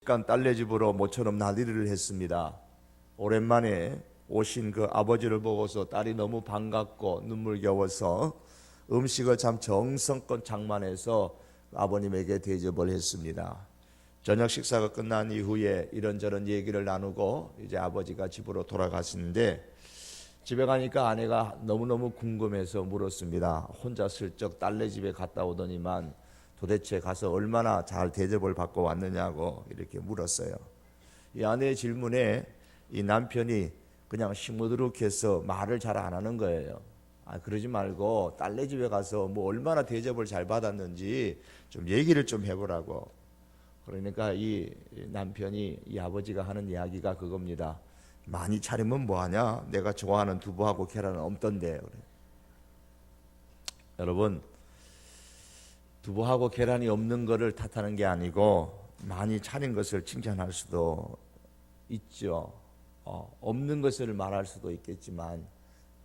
딸네 집으로 모처럼 나들이를 했습니다. 오랜만에 오신 그 아버지를 보고서 딸이 너무 반갑고 눈물겨워서 음식을 참 정성껏 장만해서 아버님에게 대접을 했습니다. 저녁 식사가 끝난 이후에 이런저런 얘기를 나누고 이제 아버지가 집으로 돌아가시는데, 집에 가니까 아내가 너무너무 궁금해서 물었습니다. 혼자 슬쩍 딸네 집에 갔다 오더니만 도대체 가서 얼마나 잘 대접을 받고 왔느냐고 이렇게 물었어요. 이 아내의 질문에 이 남편이 그냥 시무드룩해서 말을 잘 안 하는 거예요. 그러지 말고 딸네 집에 가서 뭐 얼마나 대접을 잘 받았는지 좀 얘기를 좀 해보라고. 그러니까 이 남편이, 이 아버지가 하는 이야기가 그겁니다. 많이 차리면 뭐하냐? 내가 좋아하는 두부하고 계란은 없던데. 그래. 여러분, 두부하고 계란이 없는 것을 탓하는 게 아니고 많이 차린 것을 칭찬할 수도 있죠. 없는 것을 말할 수도 있겠지만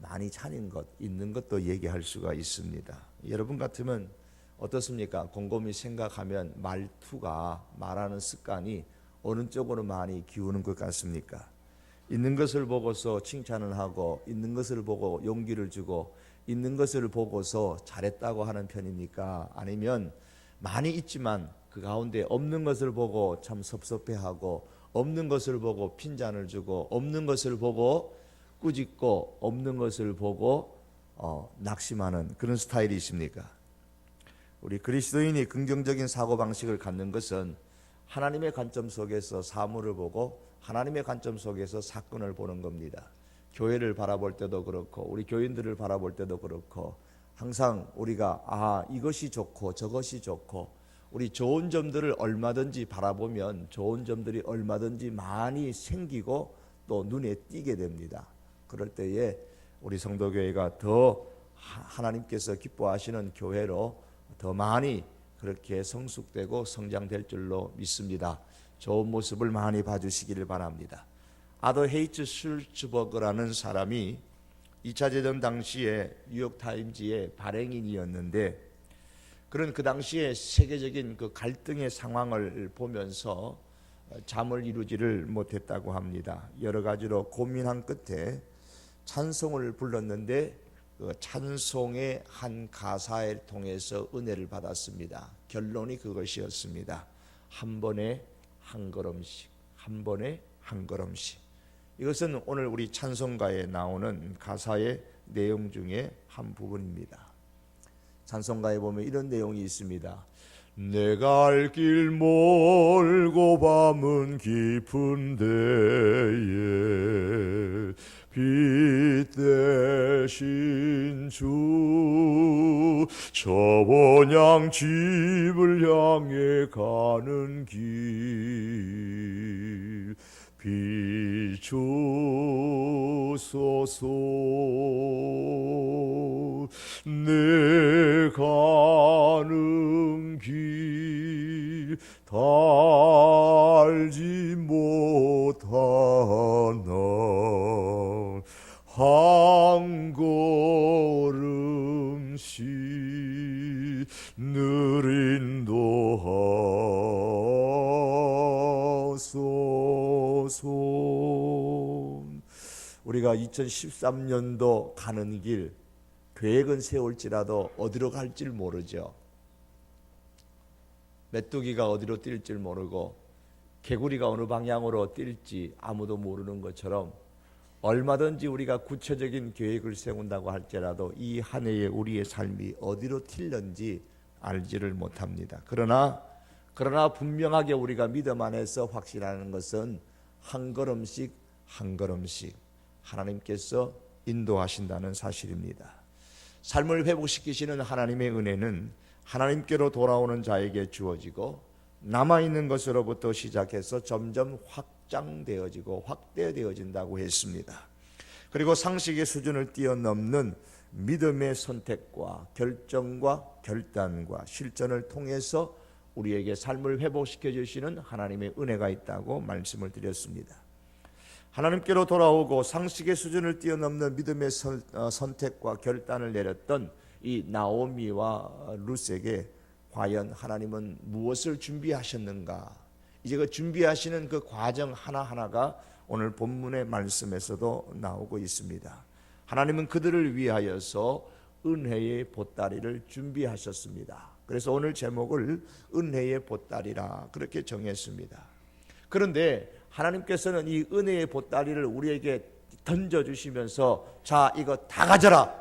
많이 차린 것, 있는 것도 얘기할 수가 있습니다. 여러분 같으면 어떻습니까? 곰곰이 생각하면 말투가, 말하는 습관이 어느 쪽으로 많이 기우는 것 같습니까? 있는 것을 보고서 칭찬을 하고, 있는 것을 보고 용기를 주고, 있는 것을 보고서 잘했다고 하는 편입니까? 아니면 많이 있지만 그 가운데 없는 것을 보고 참 섭섭해하고, 없는 것을 보고 핀잔을 주고, 없는 것을 보고 꾸짖고, 없는 것을 보고 낙심하는 그런 스타일이십니까? 우리 그리스도인이 긍정적인 사고방식을 갖는 것은 하나님의 관점 속에서 사물을 보고 하나님의 관점 속에서 사건을 보는 겁니다. 교회를 바라볼 때도 그렇고 우리 교인들을 바라볼 때도 그렇고 항상 우리가 이것이 좋고 저것이 좋고, 우리 좋은 점들을 얼마든지 바라보면 좋은 점들이 얼마든지 많이 생기고 또 눈에 띄게 됩니다. 그럴 때에 우리 성도교회가 더 하나님께서 기뻐하시는 교회로 더 많이 그렇게 성숙되고 성장될 줄로 믿습니다. 좋은 모습을 많이 봐주시기를 바랍니다. 아더 헤이츠 슐츠버그라는 사람이 2차 대전 당시에 뉴욕타임즈의 발행인이었는데, 그런 그 당시에 세계적인 그 갈등의 상황을 보면서 잠을 이루지를 못했다고 합니다. 여러 가지로 고민한 끝에 찬송을 불렀는데 그 찬송의 한 가사를 통해서 은혜를 받았습니다. 결론이 그것이었습니다. 한 번에 한 걸음씩, 한 번에 한 걸음씩. 이것은 오늘 우리 찬송가에 나오는 가사의 내용 중에 한 부분입니다. 찬송가에 보면 이런 내용이 있습니다. 내가 갈 길 멀고 밤은 깊은 데에 빛 대신 주 저 번향 집을 향해 가는 길 비추소서. 내 가는 길 달지 못하나 한 걸음씩 늘 인도하소서. 우리가 2013년도 가는 길 계획은 세울지라도 어디로 갈지 모르죠. 메뚜기가 어디로 뛸지 모르고 개구리가 어느 방향으로 뛸지 아무도 모르는 것처럼 얼마든지 우리가 구체적인 계획을 세운다고 할지라도 이 한 해의 우리의 삶이 어디로 튈는지 알지를 못합니다. 그러나 분명하게 우리가 믿음 안에서 확신하는 것은 한 걸음씩 한 걸음씩 하나님께서 인도하신다는 사실입니다. 삶을 회복시키시는 하나님의 은혜는 하나님께로 돌아오는 자에게 주어지고 남아있는 것으로부터 시작해서 점점 확장되어지고 확대되어진다고 했습니다. 그리고 상식의 수준을 뛰어넘는 믿음의 선택과 결정과 결단과 실천을 통해서 우리에게 삶을 회복시켜 주시는 하나님의 은혜가 있다고 말씀을 드렸습니다. 하나님께로 돌아오고 상식의 수준을 뛰어넘는 믿음의 선택과 결단을 내렸던 이 나오미와 룻에게 과연 하나님은 무엇을 준비하셨는가? 이제 그 준비하시는 그 과정 하나하나가 오늘 본문의 말씀에서도 나오고 있습니다. 하나님은 그들을 위하여서 은혜의 보따리를 준비하셨습니다. 그래서 오늘 제목을 은혜의 보따리라 그렇게 정했습니다. 그런데 하나님께서는 이 은혜의 보따리를 우리에게 던져주시면서 자, 이거 다 가져라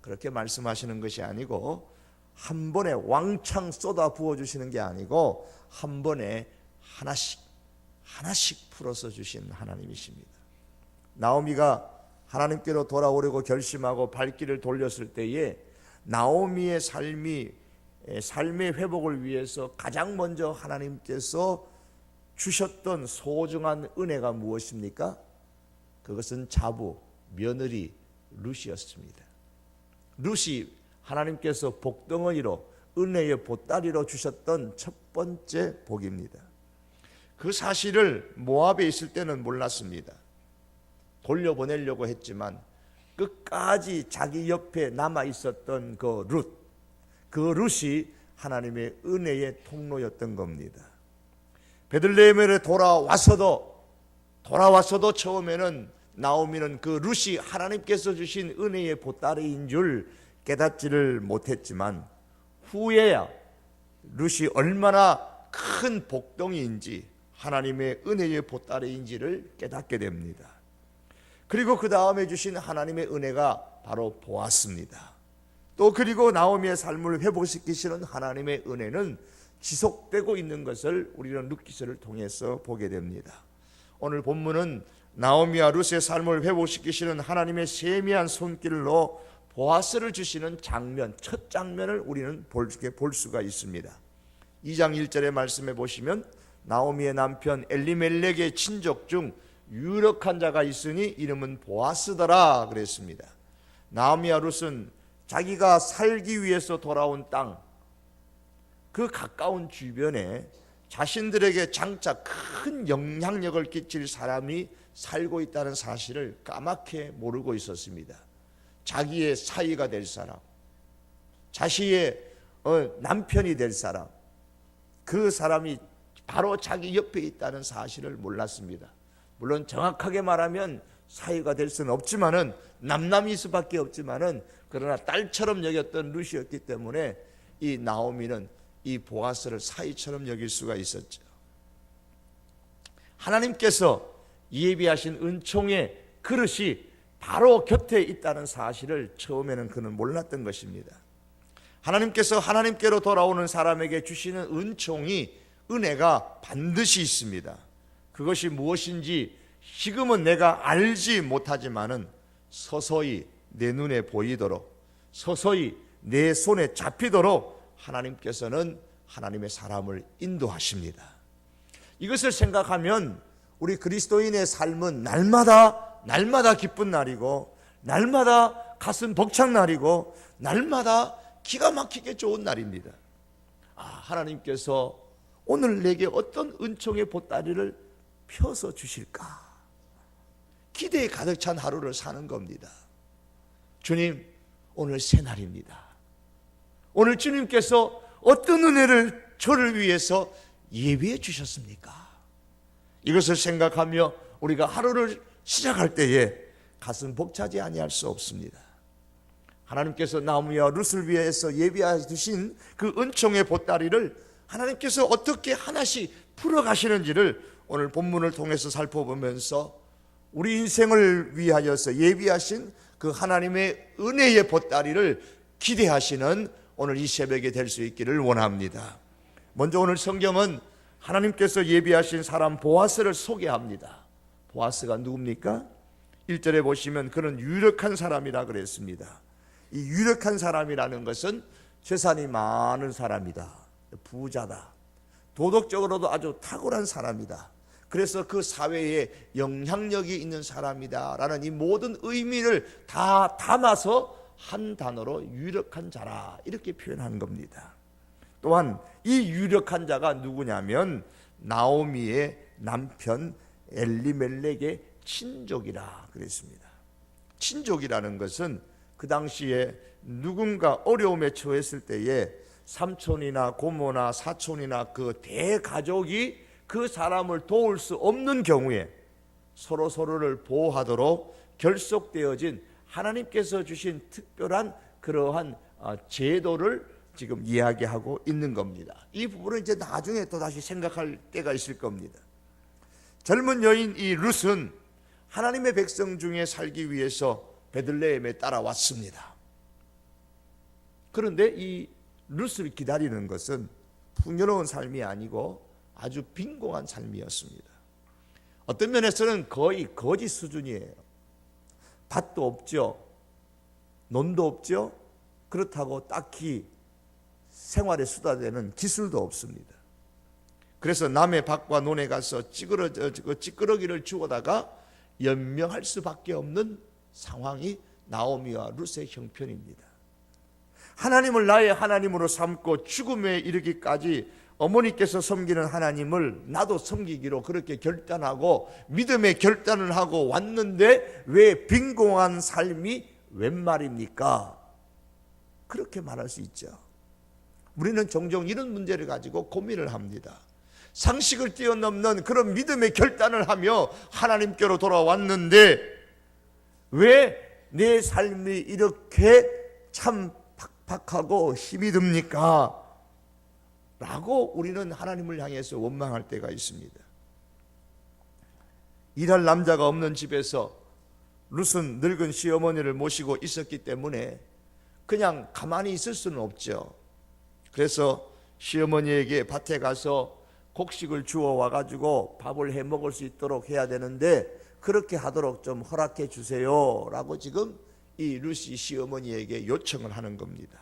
그렇게 말씀하시는 것이 아니고, 한 번에 왕창 쏟아 부어주시는 게 아니고 한 번에 하나씩 풀어서 주신 하나님이십니다. 나오미가 하나님께로 돌아오려고 결심하고 발길을 돌렸을 때에 나오미의 삶의 회복을 위해서 가장 먼저 하나님께서 주셨던 소중한 은혜가 무엇입니까? 그것은 자부, 며느리 룻이었습니다. 룻이 하나님께서 복덩어리로 은혜의 보따리로 주셨던 첫 번째 복입니다. 그 사실을 모압에 있을 때는 몰랐습니다. 돌려보내려고 했지만 끝까지 자기 옆에 남아 있었던 그 룻이 하나님의 은혜의 통로였던 겁니다. 베들레헴에 돌아와서도 처음에는 나오미는 그 룻이 하나님께서 주신 은혜의 보따리인 줄 깨닫지를 못했지만 후에야 룻이 얼마나 큰 복덩이인지 하나님의 은혜의 보따리인지를 깨닫게 됩니다. 그리고 그 다음에 주신 하나님의 은혜가 바로 보았습니다. 또 그리고 나오미의 삶을 회복시키시는 하나님의 은혜는 지속되고 있는 것을 우리는 룻기서를 통해서 보게 됩니다. 오늘 본문은 나오미와 룻의 삶을 회복시키시는 하나님의 세미한 손길로 보아스를 주시는 장면, 첫 장면을 우리는 볼 수가 있습니다. 2장 1절의 말씀에 보시면 나오미의 남편 엘리멜렉의 친족 중 유력한 자가 있으니 이름은 보아스더라 그랬습니다. 나오미와 룻은 자기가 살기 위해서 돌아온 땅, 그 가까운 주변에 자신들에게 장차 큰 영향력을 끼칠 사람이 살고 있다는 사실을 까맣게 모르고 있었습니다. 자기의 사위가 될 사람, 자신의 남편이 될 사람, 그 사람이 바로 자기 옆에 있다는 사실을 몰랐습니다. 물론 정확하게 말하면 사위가 될 수는 없지만은 남남일 수밖에 없지만은, 그러나 딸처럼 여겼던 룻이었기 때문에 이 나오미는 이 보아스를 사위처럼 여길 수가 있었죠. 하나님께서 예비하신 은총의 그릇이 바로 곁에 있다는 사실을 처음에는 그는 몰랐던 것입니다. 하나님께서 하나님께로 돌아오는 사람에게 주시는 은혜가 반드시 있습니다. 그것이 무엇인지 지금은 내가 알지 못하지만은 서서히 내 눈에 보이도록, 서서히 내 손에 잡히도록 하나님께서는 하나님의 사람을 인도하십니다. 이것을 생각하면 우리 그리스도인의 삶은 날마다 기쁜 날이고, 날마다 가슴 벅찬 날이고, 날마다 기가 막히게 좋은 날입니다. 하나님께서 오늘 내게 어떤 은총의 보따리를 펴서 주실까? 기대에 가득 찬 하루를 사는 겁니다. 주님, 오늘 새날입니다. 오늘 주님께서 어떤 은혜를 저를 위해서 예비해 주셨습니까? 이것을 생각하며 우리가 하루를 시작할 때에 가슴 벅차지 아니할 수 없습니다. 하나님께서 나오미와 룻을 위해서 예비해 주신 그 은총의 보따리를 하나님께서 어떻게 하나씩 풀어가시는지를 오늘 본문을 통해서 살펴보면서 우리 인생을 위하여서 예비하신 그 하나님의 은혜의 보따리를 기대하시는 오늘 이 새벽에 될 수 있기를 원합니다. 먼저 오늘 성경은 하나님께서 예비하신 사람 보아스를 소개합니다. 보아스가 누굽니까? 1절에 보시면 그는 유력한 사람이라 그랬습니다. 이 유력한 사람이라는 것은 재산이 많은 사람이다, 부자다, 도덕적으로도 아주 탁월한 사람이다, 그래서 그 사회에 영향력이 있는 사람이다 라는 이 모든 의미를 다 담아서 한 단어로 유력한 자라 이렇게 표현한 겁니다. 또한 이 유력한 자가 누구냐면 나오미의 남편 엘리멜렉의 친족이라 그랬습니다. 친족이라는 것은 그 당시에 누군가 어려움에 처했을 때에 삼촌이나 고모나 사촌이나 그 대가족이 그 사람을 도울 수 없는 경우에 서로를 보호하도록 결속되어진 하나님께서 주신 특별한 그러한 제도를 지금 이야기하고 있는 겁니다. 이 부분은 이제 나중에 또 다시 생각할 때가 있을 겁니다. 젊은 여인 이 룻은 하나님의 백성 중에 살기 위해서 베들레헴에 따라왔습니다. 그런데 이 룻을 기다리는 것은 풍요로운 삶이 아니고 아주 빈곤한 삶이었습니다. 어떤 면에서는 거의 거지 수준이에요. 밭도 없죠. 논도 없죠. 그렇다고 딱히 생활에 수다되는 기술도 없습니다. 그래서 남의 밭과 논에 가서 찌끄러기를 주워다가 연명할 수밖에 없는 상황이 나오미와 룻의 형편입니다. 하나님을 나의 하나님으로 삼고 죽음에 이르기까지 어머니께서 섬기는 하나님을 나도 섬기기로 그렇게 결단하고 믿음의 결단을 하고 왔는데 왜 빈곤한 삶이 웬 말입니까? 그렇게 말할 수 있죠. 우리는 종종 이런 문제를 가지고 고민을 합니다. 상식을 뛰어넘는 그런 믿음의 결단을 하며 하나님께로 돌아왔는데 왜 내 삶이 이렇게 참 팍팍하고 힘이 듭니까? 라고 우리는 하나님을 향해서 원망할 때가 있습니다. 일할 남자가 없는 집에서 룻은 늙은 시어머니를 모시고 있었기 때문에 그냥 가만히 있을 수는 없죠. 그래서 시어머니에게 밭에 가서 곡식을 주워 와가지고 밥을 해 먹을 수 있도록 해야 되는데 그렇게 하도록 좀 허락해 주세요 라고 지금 이 룻이 시어머니에게 요청을 하는 겁니다.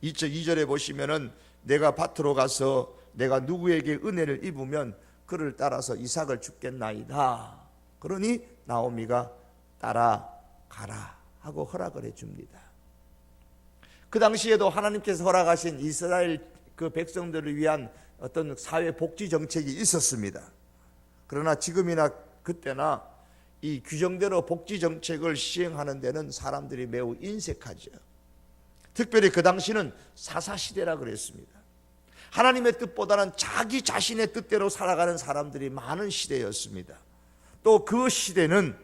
2절에 보시면은 내가 밭으로 가서 내가 누구에게 은혜를 입으면 그를 따라서 이삭을 주겠나이다. 그러니 나오미가 따라가라 하고 허락을 해줍니다. 그 당시에도 하나님께서 허락하신 이스라엘 그 백성들을 위한 어떤 사회 복지 정책이 있었습니다. 그러나 지금이나 그때나 이 규정대로 복지 정책을 시행하는 데는 사람들이 매우 인색하죠. 특별히 그 당시는 사사시대라 그랬습니다. 하나님의 뜻보다는 자기 자신의 뜻대로 살아가는 사람들이 많은 시대였습니다. 또 그 시대는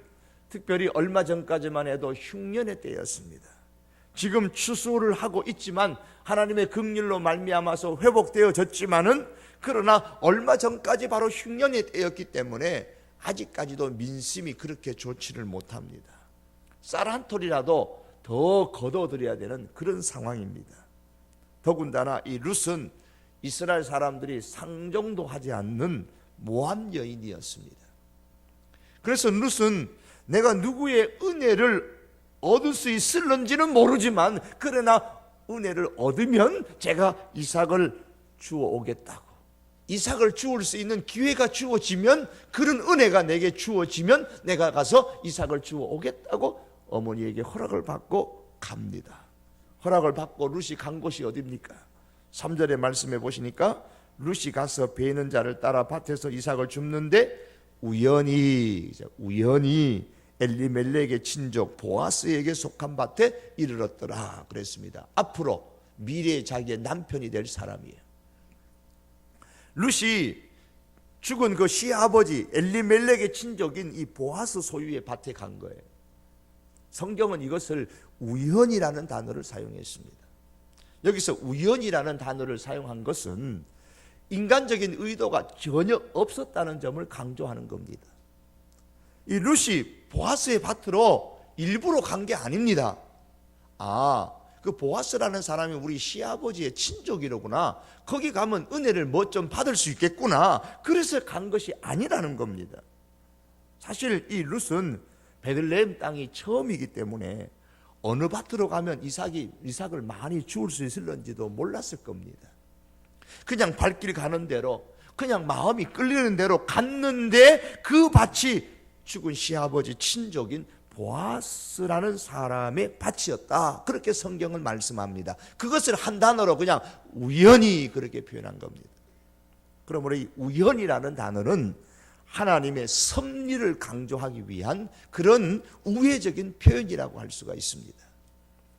특별히 얼마 전까지만 해도 흉년의 때였습니다. 지금 추수를 하고 있지만 하나님의 긍휼로 말미암아서 회복되어졌지만은 그러나 얼마 전까지 바로 흉년의 때였기 때문에 아직까지도 민심이 그렇게 좋지를 못합니다. 쌀 한 톨이라도 더 거둬들여야 되는 그런 상황입니다. 더군다나 이 룻은 이스라엘 사람들이 상종도 하지 않는 모함 여인이었습니다. 그래서 룻은 내가 누구의 은혜를 얻을 수 있을런지는 모르지만 그러나 은혜를 얻으면 제가 이삭을 주워 오겠다고, 이삭을 주울 수 있는 기회가 주어지면, 그런 은혜가 내게 주어지면 내가 가서 이삭을 주워 오겠다고 어머니에게 허락을 받고 갑니다. 허락을 받고 룻이 간 곳이 어디입니까? 3절의 말씀해 보시니까 룻이 가서 베는 자를 따라 밭에서 이삭을 줍는데 우연히 엘리멜렉의 친족 보아스에게 속한 밭에 이르렀더라 그랬습니다. 앞으로 미래의 자기의 남편이 될 사람이에요. 룻이 죽은 그 시아버지 엘리멜렉의 친족인 이 보아스 소유의 밭에 간 거예요. 성경은 이것을 우연이라는 단어를 사용했습니다. 여기서 우연이라는 단어를 사용한 것은 인간적인 의도가 전혀 없었다는 점을 강조하는 겁니다. 이 룻이 보아스의 밭으로 일부러 간 게 아닙니다. 그 보아스라는 사람이 우리 시아버지의 친족이로구나, 거기 가면 은혜를 뭐 좀 받을 수 있겠구나, 그래서 간 것이 아니라는 겁니다. 사실 이 룻은 베들레헴 땅이 처음이기 때문에 어느 밭으로 가면 이삭을 많이 주울 수 있을런지도 몰랐을 겁니다. 그냥 발길 가는 대로, 그냥 마음이 끌리는 대로 갔는데 그 밭이 죽은 시아버지 친족인 보아스라는 사람의 밭이었다, 그렇게 성경은 말씀합니다. 그것을 한 단어로 그냥 우연히 그렇게 표현한 겁니다. 그러므로 이 우연이라는 단어는 하나님의 섭리를 강조하기 위한 그런 우회적인 표현이라고 할 수가 있습니다.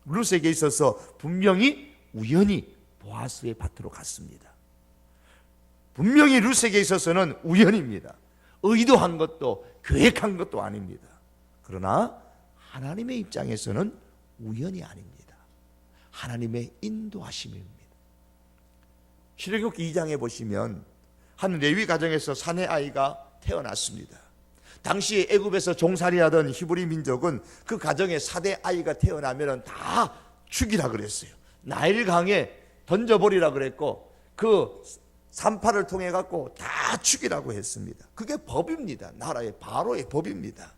룻에게 있어서 분명히 우연히 보아스의 밭으로 갔습니다. 분명히 룻에게 있어서는 우연입니다. 의도한 것도 계획한 것도 아닙니다. 그러나 하나님의 입장에서는 우연이 아닙니다. 하나님의 인도하심입니다. 출애굽기 2장에 보시면 한 레위 가정에서 사내 아이가 태어났습니다. 당시 애굽에서 종살이하던 히브리 민족은 그 가정에 사내 아이가 태어나면 다 죽이라 그랬어요. 나일강에 던져버리라 그랬고 그 산파를 통해 갖고 다 죽이라고 했습니다. 그게 법입니다. 나라의 바로의 법입니다.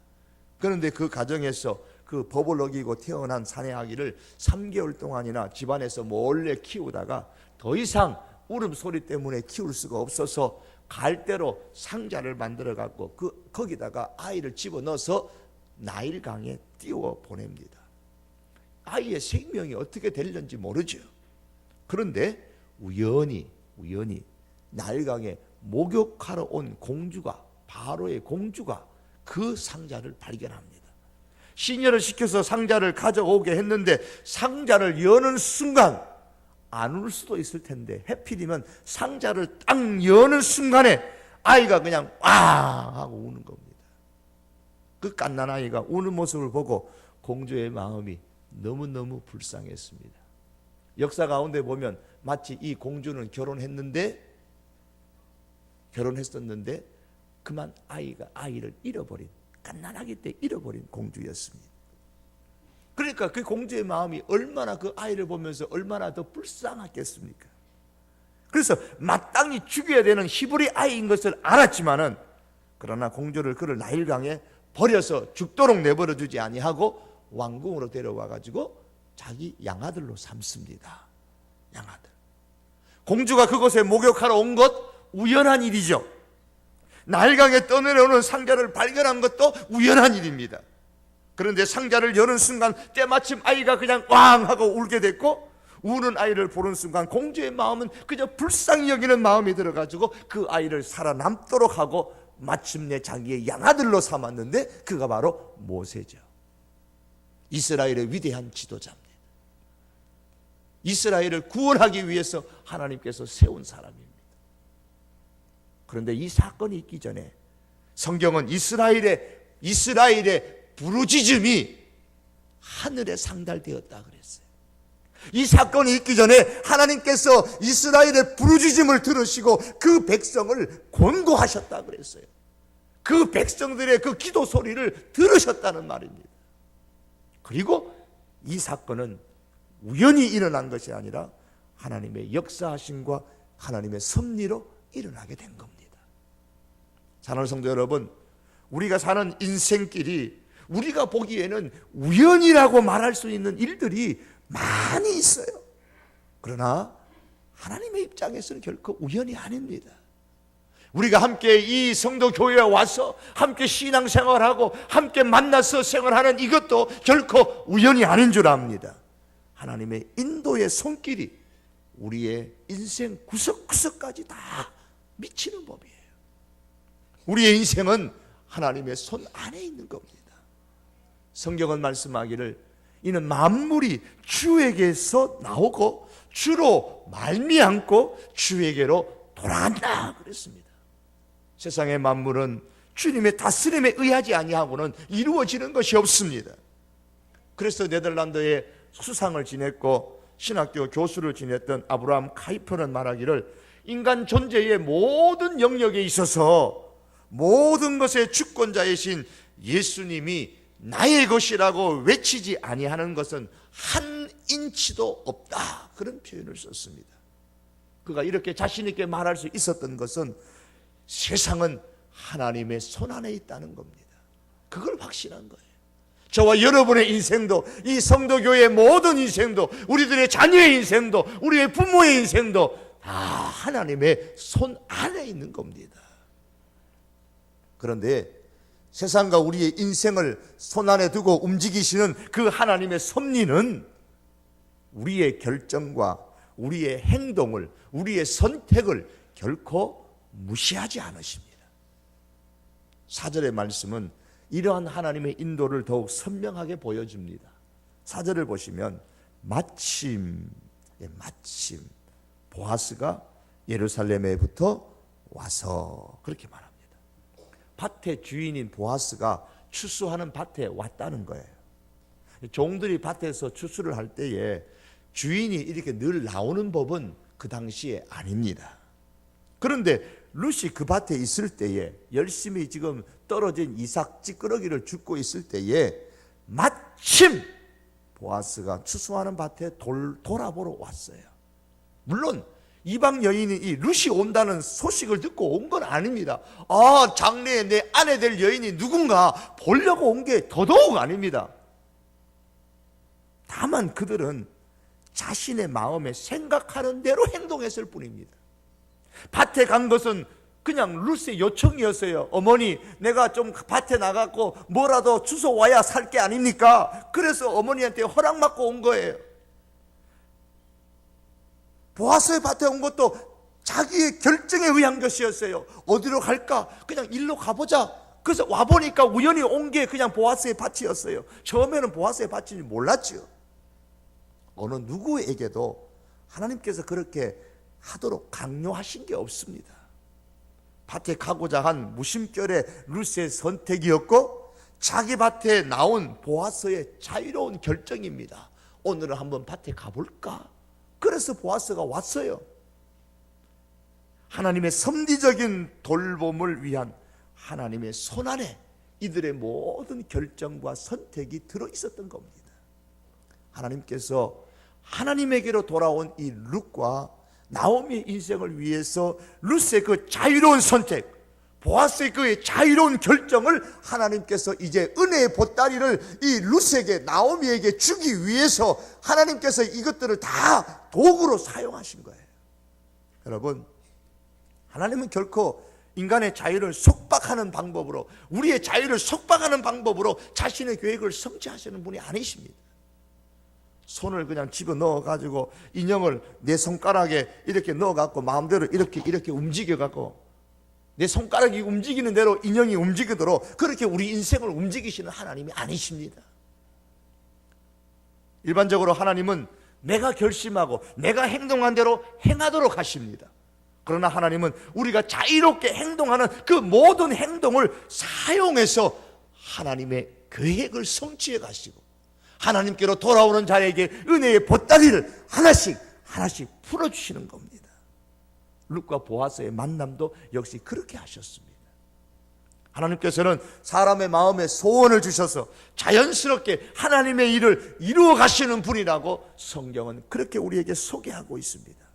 그런데 그 가정에서 그 법을 어기고 태어난 사내 아기를 3개월 동안이나 집안에서 몰래 키우다가 더 이상 울음소리 때문에 키울 수가 없어서 갈대로 상자를 만들어 갖고 거기다가 아이를 집어넣어서 나일강에 띄워 보냅니다. 아이의 생명이 어떻게 될는지 모르죠. 그런데 우연히 나일강에 목욕하러 온 공주가, 바로의 공주가 그 상자를 발견합니다. 시녀를 시켜서 상자를 가져오게 했는데 상자를 여는 순간 안 울 수도 있을 텐데 해필이면 상자를 딱 여는 순간에 아이가 그냥 와 하고 우는 겁니다. 그 갓난아이가 우는 모습을 보고 공주의 마음이 너무너무 불쌍했습니다. 역사 가운데 보면 마치 이 공주는 결혼했었는데 그만 아이를 잃어버린, 갓난아기 때 잃어버린 공주였습니다. 그러니까 그 공주의 마음이 얼마나 그 아이를 보면서 얼마나 더 불쌍했겠습니까? 그래서 마땅히 죽여야 되는 히브리 아이인 것을 알았지만은 그러나 공주를 그를 나일강에 버려서 죽도록 내버려 주지 아니하고 왕궁으로 데려와 가지고 자기 양아들로 삼습니다. 양아들. 공주가 그곳에 목욕하러 온 것 우연한 일이죠. 나일강에 떠내려오는 상자를 발견한 것도 우연한 일입니다. 그런데 상자를 여는 순간 때마침 아이가 그냥 왕 하고 울게 됐고 우는 아이를 보는 순간 공주의 마음은 그저 불쌍히 여기는 마음이 들어가지고 그 아이를 살아남도록 하고 마침내 자기의 양아들로 삼았는데 그가 바로 모세죠. 이스라엘의 위대한 지도자입니다. 이스라엘을 구원하기 위해서 하나님께서 세운 사람입니다. 그런데 이 사건이 있기 전에 성경은 이스라엘의 부르짖음이 하늘에 상달되었다 그랬어요. 이 사건이 있기 전에 하나님께서 이스라엘의 부르짖음을 들으시고 그 백성을 권고하셨다 그랬어요. 그 백성들의 그 기도 소리를 들으셨다는 말입니다. 그리고 이 사건은 우연히 일어난 것이 아니라 하나님의 역사하심과 하나님의 섭리로 일어나게 된 겁니다. 사랑하는 성도 여러분, 우리가 사는 인생길이 우리가 보기에는 우연이라고 말할 수 있는 일들이 많이 있어요. 그러나 하나님의 입장에서는 결코 우연이 아닙니다. 우리가 함께 이 성도 교회에 와서 함께 신앙생활하고 함께 만나서 생활하는 이것도 결코 우연이 아닌 줄 압니다. 하나님의 인도의 손길이 우리의 인생 구석구석까지 다 미치는 법이에요. 우리의 인생은 하나님의 손 안에 있는 겁니다. 성경은 말씀하기를 이는 만물이 주에게서 나오고 주로 말미암고 주에게로 돌아간다 그랬습니다. 세상의 만물은 주님의 다스림에 의하지 아니하고는 이루어지는 것이 없습니다. 그래서 네덜란드에 수상을 지냈고 신학교 교수를 지냈던 아브라함 카이퍼는 말하기를 인간 존재의 모든 영역에 있어서 모든 것의 주권자이신 예수님이 나의 것이라고 외치지 아니하는 것은 한 인치도 없다. 그런 표현을 썼습니다. 그가 이렇게 자신 있게 말할 수 있었던 것은 세상은 하나님의 손 안에 있다는 겁니다. 그걸 확신한 거예요. 저와 여러분의 인생도, 이 성도교회의 모든 인생도, 우리들의 자녀의 인생도, 우리의 부모의 인생도 다 하나님의 손 안에 있는 겁니다. 그런데 세상과 우리의 인생을 손 안에 두고 움직이시는 그 하나님의 섭리는 우리의 결정과 우리의 행동을, 우리의 선택을 결코 무시하지 않으십니다. 4절의 말씀은 이러한 하나님의 인도를 더욱 선명하게 보여줍니다. 4절을 보시면 마침 보아스가 예루살렘에부터 와서 그렇게 말합니다. 밭의 주인인 보아스가 추수하는 밭에 왔다는 거예요. 종들이 밭에서 추수를 할 때에 주인이 이렇게 늘 나오는 법은 그 당시에 아닙니다. 그런데 룻이 그 밭에 있을 때에 열심히 지금 떨어진 이삭 찌끄러기를 줍고 있을 때에 마침 보아스가 추수하는 밭에 돌아보러 왔어요. 물론 이방 여인이 이 룻이 온다는 소식을 듣고 온 건 아닙니다. 장래에 내 아내 될 여인이 누군가 보려고 온 게 더더욱 아닙니다. 다만 그들은 자신의 마음에 생각하는 대로 행동했을 뿐입니다. 밭에 간 것은 그냥 룻의 요청이었어요. 어머니, 내가 좀 밭에 나가고 뭐라도 주워 와야 살 게 아닙니까? 그래서 어머니한테 허락받고 온 거예요. 보아스의 밭에 온 것도 자기의 결정에 의한 것이었어요. 어디로 갈까? 그냥 일로 가보자. 그래서 와보니까 우연히 온 게 그냥 보아스의 밭이었어요. 처음에는 보아스의 밭인지 몰랐죠. 어느 누구에게도 하나님께서 그렇게 하도록 강요하신 게 없습니다. 밭에 가고자 한 무심결의 룻의 선택이었고 자기 밭에 나온 보아스의 자유로운 결정입니다. 오늘은 한번 밭에 가볼까? 그래서 보아스가 왔어요. 하나님의 섭리적인 돌봄을 위한 하나님의 손안에 이들의 모든 결정과 선택이 들어있었던 겁니다. 하나님께서 하나님에게로 돌아온 이 룻과 나오미의 인생을 위해서 룻의 그 자유로운 선택, 보아스의 그의 자유로운 결정을 하나님께서 이제 은혜의 보따리를 이 룻에게, 나오미에게 주기 위해서 하나님께서 이것들을 다 도구로 사용하신 거예요. 여러분, 하나님은 결코 인간의 자유를 속박하는 방법으로, 우리의 자유를 속박하는 방법으로 자신의 계획을 성취하시는 분이 아니십니다. 손을 그냥 집어넣어 가지고 인형을 내 손가락에 이렇게 넣어 갖고 마음대로 이렇게 움직여 갖고 내 손가락이 움직이는 대로 인형이 움직이도록 그렇게 우리 인생을 움직이시는 하나님이 아니십니다. 일반적으로 하나님은 내가 결심하고 내가 행동한 대로 행하도록 하십니다. 그러나 하나님은 우리가 자유롭게 행동하는 그 모든 행동을 사용해서 하나님의 계획을 성취해 가시고 하나님께로 돌아오는 자에게 은혜의 보따리를 하나씩 풀어주시는 겁니다. 룻과 보아스의 만남도 역시 그렇게 하셨습니다. 하나님께서는 사람의 마음에 소원을 주셔서 자연스럽게 하나님의 일을 이루어 가시는 분이라고 성경은 그렇게 우리에게 소개하고 있습니다.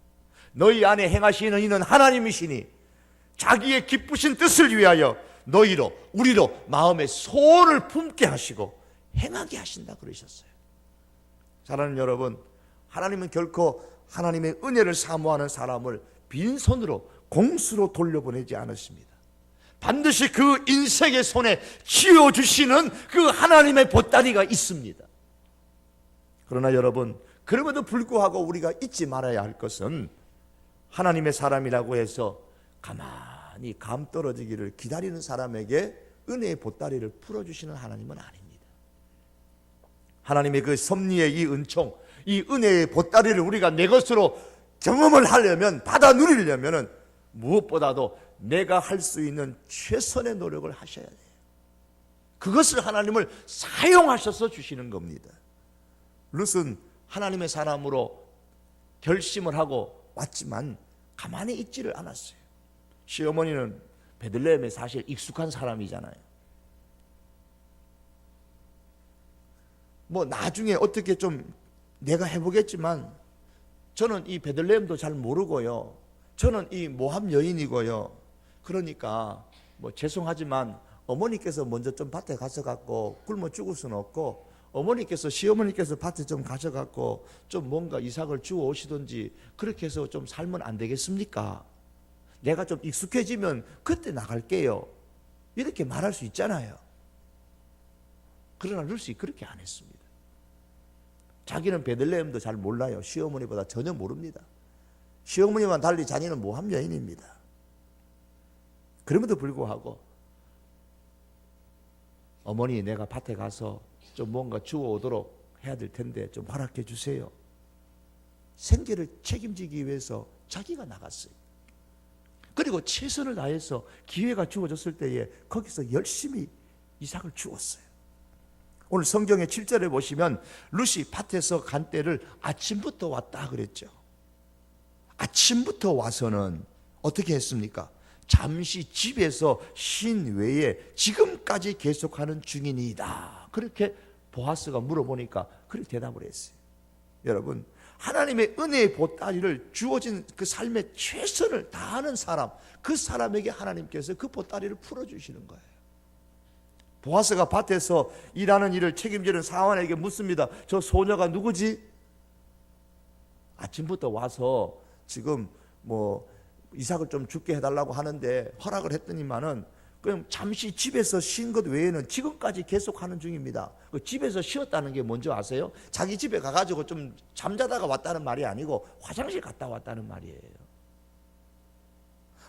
너희 안에 행하시는 이는 하나님이시니 자기의 기쁘신 뜻을 위하여 너희로 우리로 마음의 소원을 품게 하시고 행하게 하신다 그러셨어요. 사랑하는 여러분, 하나님은 결코 하나님의 은혜를 사모하는 사람을 빈손으로 공수로 돌려보내지 않으십니다. 반드시 그 인생의 손에 쥐어주시는 그 하나님의 보따리가 있습니다. 그러나 여러분, 그럼에도 불구하고 우리가 잊지 말아야 할 것은 하나님의 사람이라고 해서 가만히 감 떨어지기를 기다리는 사람에게 은혜의 보따리를 풀어주시는 하나님은 아닙니다. 하나님의 그 섭리의 이 은총, 이 은혜의 보따리를 우리가 내 것으로 경험을 하려면, 받아 누리려면 무엇보다도 내가 할 수 있는 최선의 노력을 하셔야 돼요. 그것을 하나님을 사용하셔서 주시는 겁니다. 룻은 하나님의 사람으로 결심을 하고 왔지만 가만히 있지를 않았어요. 시어머니는 베들레헴에 사실 익숙한 사람이잖아요. 뭐 나중에 어떻게 좀 내가 해보겠지만 저는 이 베들레헴도 잘 모르고요. 저는 이 모함 여인이고요. 그러니까 뭐 죄송하지만 어머니께서 먼저 좀 밭에 가셔갖고 굶어 죽을 수는 없고 어머니께서 시어머니께서 밭에 좀 가셔갖고 좀 뭔가 이삭을 주워 오시든지 그렇게 해서 좀 살면 안 되겠습니까? 내가 좀 익숙해지면 그때 나갈게요. 이렇게 말할 수 있잖아요. 그러나 룻이 그렇게 안 했습니다. 자기는 베들레헴도 잘 몰라요. 시어머니보다 전혀 모릅니다. 시어머니와 달리 자기는 모함 여인입니다. 그럼에도 불구하고 어머니, 내가 밭에 가서 좀 뭔가 주워 오도록 해야 될 텐데 좀 허락해 주세요. 생계를 책임지기 위해서 자기가 나갔어요. 그리고 최선을 다해서 기회가 주어졌을 때에 거기서 열심히 이삭을 주었어요. 오늘 성경의 7절에 보시면 룻이 밭에서 간 때를 아침부터 왔다 그랬죠. 아침부터 와서는 어떻게 했습니까? 잠시 집에서 쉰 외에 지금까지 계속하는 중이니이다. 그렇게 보아스가 물어보니까 그렇게 대답을 했어요. 여러분, 하나님의 은혜의 보따리를 주어진 그 삶의 최선을 다하는 사람, 그 사람에게 하나님께서 그 보따리를 풀어주시는 거예요. 보아스가 밭에서 일하는 일을 책임지는 사환에게 묻습니다. 저 소녀가 누구지? 아침부터 와서 지금 이삭을 좀 죽게 해달라고 하는데 허락을 했더니만은 그냥 잠시 집에서 쉰 것 외에는 지금까지 계속하는 중입니다. 그 집에서 쉬었다는 게 뭔지 아세요? 자기 집에 가가지고 좀 잠자다가 왔다는 말이 아니고 화장실 갔다 왔다는 말이에요.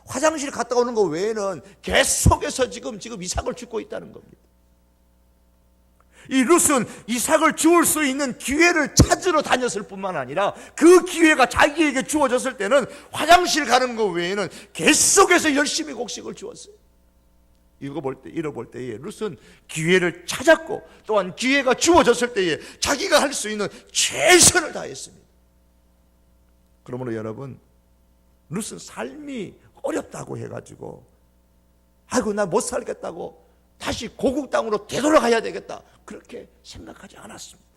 화장실 갔다 오는 것 외에는 계속해서 지금 이삭을 죽고 있다는 겁니다. 이 룻은 이삭을 주울 수 있는 기회를 찾으러 다녔을 뿐만 아니라 그 기회가 자기에게 주어졌을 때는 화장실 가는 것 외에는 계속해서 열심히 곡식을 주었어요. 잃어볼 때에 룻은 기회를 찾았고 또한 기회가 주어졌을 때에 자기가 할 수 있는 최선을 다했습니다. 그러므로 여러분, 룻은 삶이 어렵다고 해가지고 아이고 나 못 살겠다고 다시 고국 땅으로 되돌아가야 되겠다 그렇게 생각하지 않았습니다.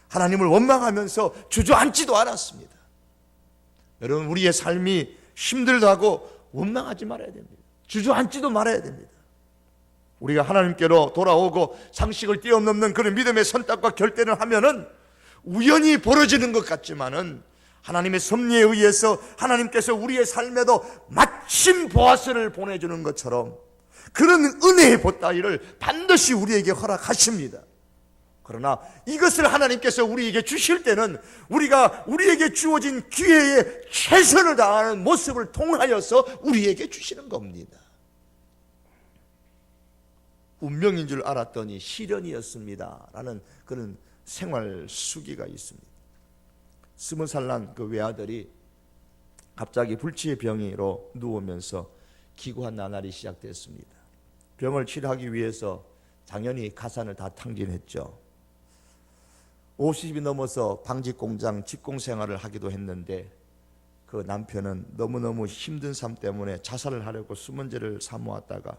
하나님을 원망하면서 주저앉지도 않았습니다. 여러분, 우리의 삶이 힘들다고 원망하지 말아야 됩니다. 주저앉지도 말아야 됩니다. 우리가 하나님께로 돌아오고 상식을 뛰어넘는 그런 믿음의 선택과 결단을 하면은 우연히 벌어지는 것 같지만은 하나님의 섭리에 의해서 하나님께서 우리의 삶에도 마침 보아스를 보내주는 것처럼 그런 은혜의 보따리를 반드시 우리에게 허락하십니다. 그러나 이것을 하나님께서 우리에게 주실 때는 우리가 우리에게 주어진 기회에 최선을 다하는 모습을 통하여서 우리에게 주시는 겁니다. 운명인 줄 알았더니 시련이었습니다 라는 그런 생활 수기가 있습니다. 20살 난 그 외아들이 갑자기 불치의 병으로 누우면서 기구한 나날이 시작됐습니다. 병을 치료하기 위해서 당연히 가산을 다 탕진했죠. 50이 넘어서 방직공장 직공생활을 하기도 했는데 그 남편은 너무너무 힘든 삶 때문에 자살을 하려고 수문제를 사모았다가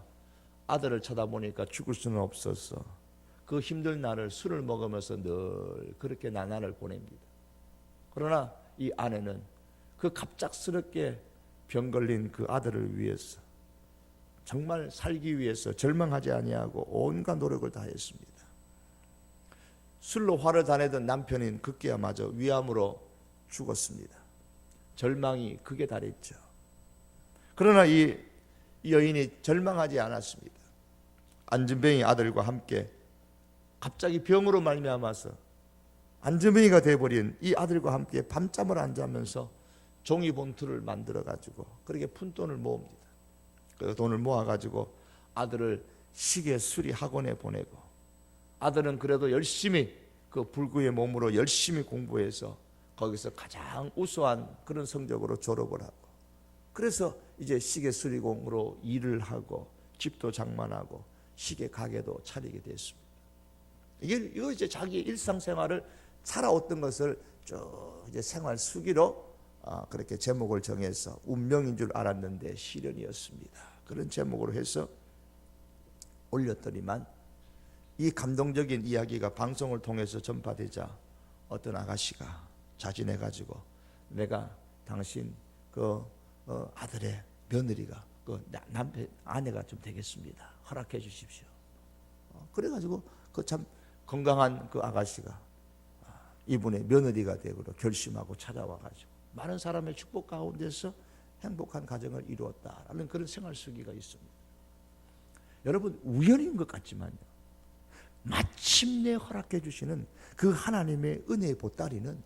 아들을 쳐다보니까 죽을 수는 없어서 그 힘든 날을 술을 먹으면서 늘 그렇게 나날을 보냅니다. 그러나 이 아내는 그 갑작스럽게 병 걸린 그 아들을 위해서 정말 살기 위해서 절망하지 아니하고 온갖 노력을 다했습니다. 술로 화를 다 내던 남편인 급기야마저 위암으로 죽었습니다. 절망이 극에 달했죠. 그러나 이 여인이 절망하지 않았습니다. 안진뱅이 아들과 함께 갑자기 병으로 말미암아서 안진뱅이가 되어버린 이 아들과 함께 밤잠을 안 자면서 종이봉투를 만들어가지고 그렇게 푼돈을 모읍니다. 그 돈을 모아가지고 아들을 시계 수리 학원에 보내고 아들은 그래도 열심히 그 불구의 몸으로 열심히 공부해서 거기서 가장 우수한 그런 성적으로 졸업을 하고 그래서 이제 시계 수리공으로 일을 하고 집도 장만하고 시계 가게도 차리게 됐습니다. 이거 이제 자기 일상생활을 살아왔던 것을 쭉 이제 생활 수기로 그렇게 제목을 정해서 운명인 줄 알았는데 시련이었습니다. 그런 제목으로 해서 올렸더니만 이 감동적인 이야기가 방송을 통해서 전파되자 어떤 아가씨가 자진해가지고 내가 당신 그 아들의 며느리가 그 남편 아내가 좀 되겠습니다. 허락해 주십시오. 그래가지고 그 참 건강한 그 아가씨가 이분의 며느리가 되고 결심하고 찾아와가지고 많은 사람의 축복 가운데서 행복한 가정을 이루었다라는 그런 생활 수기가 있습니다. 여러분, 우연인 것 같지만요, 마침내 허락해 주시는 그 하나님의 은혜의 보따리는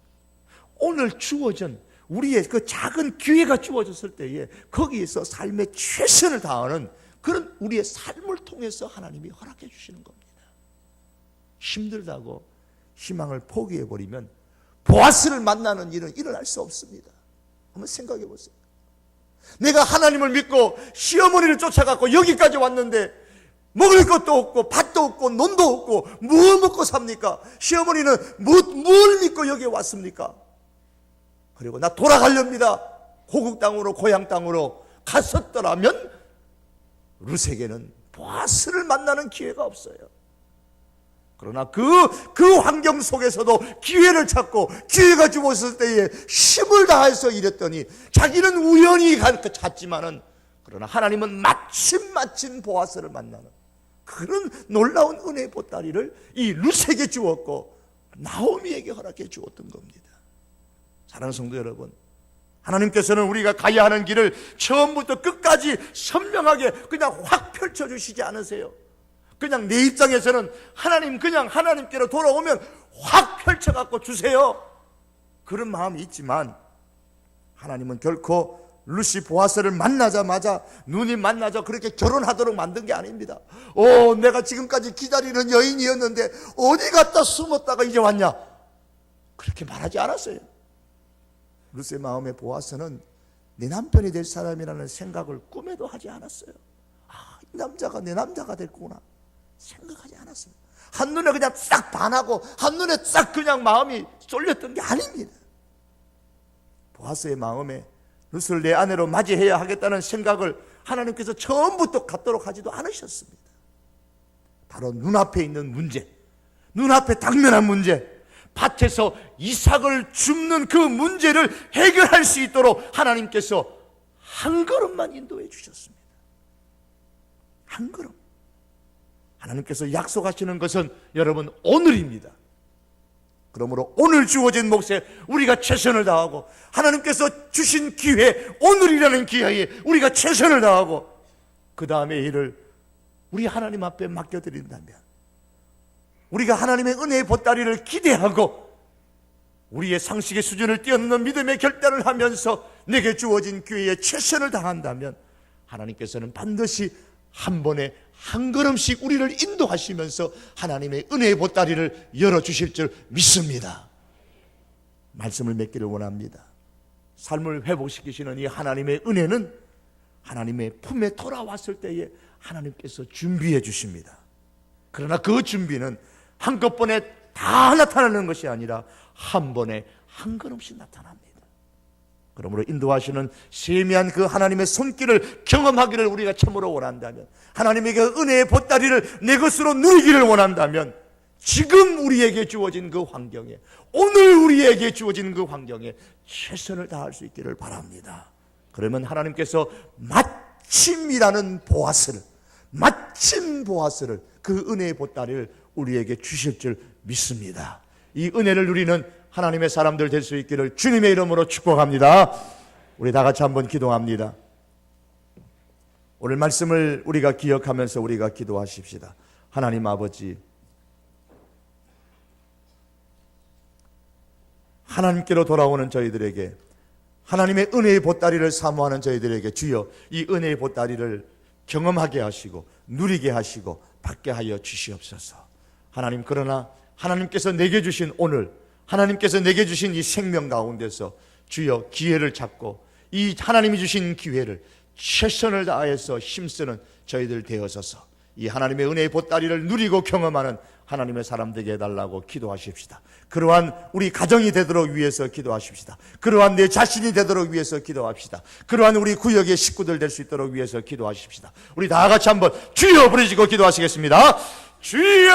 오늘 주어진 우리의 그 작은 기회가 주어졌을 때에 거기에서 삶의 최선을 다하는 그런 우리의 삶을 통해서 하나님이 허락해 주시는 겁니다. 힘들다고 희망을 포기해버리면 보아스를 만나는 일은 일어날 수 없습니다. 한번 생각해 보세요. 내가 하나님을 믿고 시어머니를 쫓아갖고 여기까지 왔는데 먹을 것도 없고 밭도 없고 논도 없고 뭘 먹고 삽니까? 시어머니는 뭘 믿고 여기에 왔습니까? 그리고 나 돌아가렵니다. 고국 땅으로 고향 땅으로 갔었더라면 룻에게는 보아스를 만나는 기회가 없어요. 그러나 그 환경 속에서도 기회를 찾고 기회가 주어졌을 때에 힘을 다해서 일했더니 자기는 우연히 갔지만은 그러나 하나님은 마침 보아스를 만나는 그런 놀라운 은혜의 보따리를 이 룻에게 주었고 나오미에게 허락해 주었던 겁니다. 사랑하는 성도 여러분, 하나님께서는 우리가 가야 하는 길을 처음부터 끝까지 선명하게 그냥 확 펼쳐주시지 않으세요. 그냥 내 입장에서는 그냥 하나님께로 돌아오면 확 펼쳐갖고 주세요. 그런 마음이 있지만 하나님은 결코 룻이 보아스를 만나자마자 눈이 만나자 그렇게 결혼하도록 만든 게 아닙니다. 내가 지금까지 기다리는 여인이었는데 어디 갔다 숨었다가 이제 왔냐? 그렇게 말하지 않았어요. 룻의 마음에 보아스는 내 남편이 될 사람이라는 생각을 꿈에도 하지 않았어요. 이 남자가 내 남자가 됐구나 생각하지 않았어요. 한눈에 그냥 싹 반하고 한눈에 싹 그냥 마음이 쏠렸던 게 아닙니다. 보아스의 마음에 룻을 내 아내로 맞이해야 하겠다는 생각을 하나님께서 처음부터 갖도록 하지도 않으셨습니다. 바로 눈앞에 있는 문제, 눈앞에 당면한 문제, 밭에서 이삭을 줍는 그 문제를 해결할 수 있도록 하나님께서 한 걸음만 인도해 주셨습니다. 한 걸음. 하나님께서 약속하시는 것은 여러분 오늘입니다. 그러므로 오늘 주어진 몫에 우리가 최선을 다하고 하나님께서 주신 기회, 오늘이라는 기회에 우리가 최선을 다하고 그 다음의 일을 우리 하나님 앞에 맡겨드린다면, 우리가 하나님의 은혜의 보따리를 기대하고 우리의 상식의 수준을 뛰어넘는 믿음의 결단을 하면서 내게 주어진 기회에 최선을 다한다면 하나님께서는 반드시 한 번에 한 걸음씩 우리를 인도하시면서 하나님의 은혜의 보따리를 열어주실 줄 믿습니다. 말씀을 맺기를 원합니다. 삶을 회복시키시는 이 하나님의 은혜는 하나님의 품에 돌아왔을 때에 하나님께서 준비해 주십니다. 그러나 그 준비는 한꺼번에 다 나타나는 것이 아니라 한 번에 한 걸음씩 나타납니다. 그러므로 인도하시는 세미한 그 하나님의 손길을 경험하기를 우리가 참으로 원한다면, 하나님의 그 은혜의 보따리를 내 것으로 누리기를 원한다면 지금 우리에게 주어진 그 환경에, 오늘 우리에게 주어진 그 환경에 최선을 다할 수 있기를 바랍니다. 그러면 하나님께서 마침이라는 보아스를, 마침 보아스를, 그 은혜의 보따리를 우리에게 주실 줄 믿습니다. 이 은혜를 누리는 하나님의 사람들 될 수 있기를 주님의 이름으로 축복합니다. 우리 다 같이 한번 기도합니다. 오늘 말씀을 우리가 기억하면서 우리가 기도하십시다. 하나님 아버지, 하나님께로 돌아오는 저희들에게, 하나님의 은혜의 보따리를 사모하는 저희들에게 주여 이 은혜의 보따리를 경험하게 하시고 누리게 하시고 받게 하여 주시옵소서. 하나님, 그러나 하나님께서 내게 주신 오늘, 하나님께서 내게 주신 이 생명 가운데서 주여 기회를 찾고 이 하나님이 주신 기회를 최선을 다해서 힘쓰는 저희들 되어서서 이 하나님의 은혜의 보따리를 누리고 경험하는 하나님의 사람 되게 해달라고 기도하십시다. 그러한 우리 가정이 되도록 위해서 기도하십시다. 그러한 내 자신이 되도록 위해서 기도합시다. 그러한 우리 구역의 식구들 될 수 있도록 위해서 기도하십시다. 우리 다 같이 한번 주여 부르시고 기도하시겠습니다. 주여!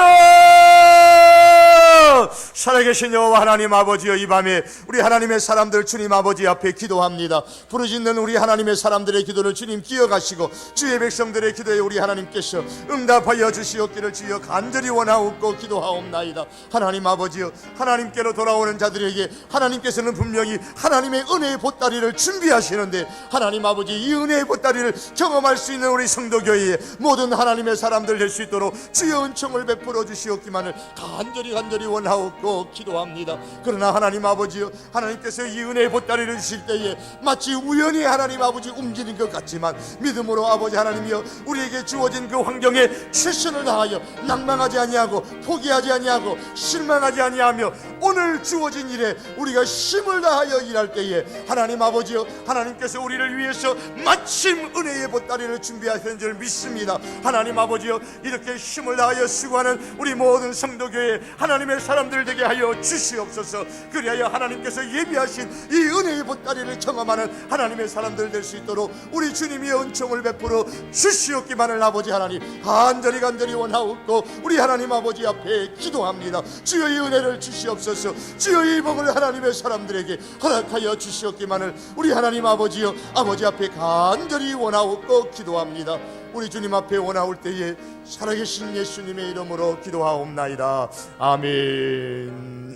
살아계신 여호와 하나님 아버지여, 이 밤에 우리 하나님의 사람들 주님 아버지 앞에 기도합니다. 부르짖는 우리 하나님의 사람들의 기도를 주님 기억하시고 주의 백성들의 기도에 우리 하나님께서 응답하여 주시옵기를 주여 간절히 원하옵고 기도하옵나이다. 하나님 아버지여, 하나님께로 돌아오는 자들에게 하나님께서는 분명히 하나님의 은혜의 보따리를 준비하시는데, 하나님 아버지, 이 은혜의 보따리를 경험할 수 있는 우리 성도교회의 모든 하나님의 사람들 될 수 있도록 주여 은총을 베풀어 주시옵기만을 간절히 원하옵고 원하옵고 기도합니다. 그러나 하나님 아버지여, 하나님께서 이 은혜의 보따리를 주실 때에 마치 우연히 하나님 아버지 움직이는 것 같지만 믿음으로 아버지 하나님이여 우리에게 주어진 그 환경에 최선을 다하여 낭망하지 아니하고 포기하지 아니하고 실망하지 아니하며 오늘 주어진 일에 우리가 힘을 다하여 일할 때에 하나님 아버지여, 하나님께서 우리를 위해서 마침 은혜의 보따리를 준비하신 줄 믿습니다. 하나님 아버지여, 이렇게 힘을 다하여 수고하는 우리 모든 성도교회 하나님의 사람들 되게 하여 주시옵소서. 그리하여 하나님께서 예비하신 이 은혜의 보따리를 경험하는 하나님의 사람들 될 수 있도록 우리 주님이 은총을 베풀어 주시옵기만을 아버지 하나님 간절히 원하옵고 우리 하나님 아버지 앞에 기도합니다. 주여 이 은혜를 주시옵소서. 주여 이 복을 하나님의 사람들에게 허락하여 주시옵기만을 우리 하나님 아버지여 아버지 앞에 간절히 원하옵고 기도합니다. 우리 주님 앞에 원하올 때에 살아계신 예수님의 이름으로 기도하옵나이다. 아멘.